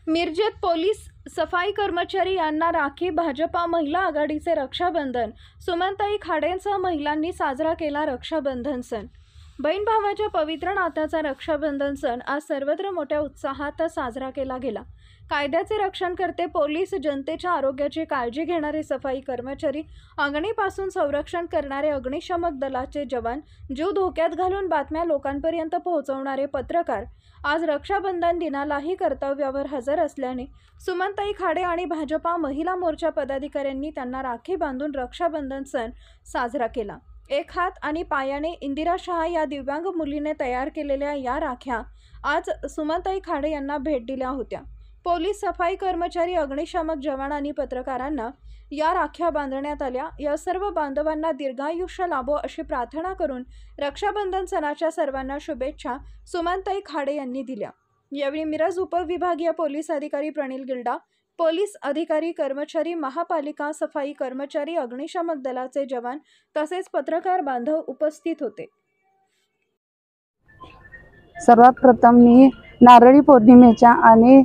मिरजेत police सफाई कर्मचारी यांना राखी भाजपा महिला आघाडीचे रक्षाबंधन सुमनताई खाडेंसह महिलांनी साजरा केला रक्षाबंधन सण। बहीण भावाच्या पवित्र नात्याचा रक्षाबंधन सण आज सर्वत्र मोठ्या उत्साहात साजरा केला गेला। कायद्याचे रक्षण करते पोलीस, जनतेच्या आरोग्याची काळजी घेणारे सफाई कर्मचारी, अग्नीपासून संरक्षण करणारे अग्निशमक दलाचे जवान, जीव धोक्यात घालून बातम्या लोकांपर्यंत पोहोचवणारे पत्रकार आज रक्षाबंधन दिनालाही कर्तव्यावर हजर असल्याने सुमनताई खाडे आणि भाजपा महिला मोर्चा पदाधिकाऱ्यांनी त्यांना राखी बांधून रक्षाबंधन सण साजरा केला। एक हात आणि पायाने इंदिरा शहा या दिव्यांग मुलीने तयार केलेल्या या राख्या आज सुमनताई खाडे यांना भेट दिल्या होत्या। पोलीस, सफाई कर्मचारी, अग्निशमक जवान आणि पत्रकारांना या राख्या बांधण्यात आल्या। या सर्व बांधवांना दीर्घायुष्य लाभो अशी प्रार्थना करून रक्षाबंधन सणाच्या सर्वांना शुभेच्छा सुमनताई खाडे यांनी दिल्या। यावेळी मिरज उपविभागीय पोलीस अधिकारी प्रणिल गिल्डा, पोलीस अधिकारी, कर्मचारी, महापालिका, सफाई कर्मचारी, अग्निशमक दलाचे जवान तसेच पत्रकार बांधव उपस्थित होते। सर्वात प्रथम मी नारळी पौर्णिमेच्या आणि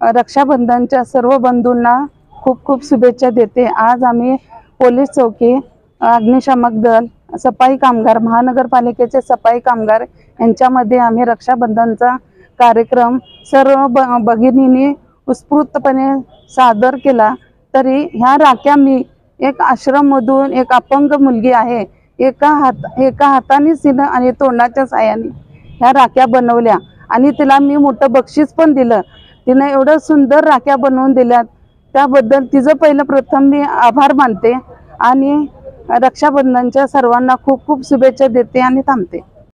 रक्षाबंधनच्या सर्व बंधूंना खूप खूप शुभेच्छा देते। आज आम्ही पोलीस चौकी, अग्निशमक दल, सफाई कामगार, महानगरपालिकेचे सफाई कामगार यांच्यामध्ये आम्ही रक्षाबंधनचा कार्यक्रम सर्व भगिनींनी उत्स्फूर्तपणे सादर केला। तरी ह्या राख्या मी एक आश्रममधून एक अपंग मुलगी आहे, एका हाताने तिनं आणि तोंडाच्या साहाय्याने ह्या राख्या बनवल्या आणि तिला मी मोठं बक्षीस पण दिलं। तिने एवढं सुंदर राख्या बनवून दिल्यात त्याबद्दल तिचं पहिलं प्रथम मी आभार मानते आणि रक्षाबंधनच्या सर्वांना खूप खूप शुभेच्छा देते आणि थांबते।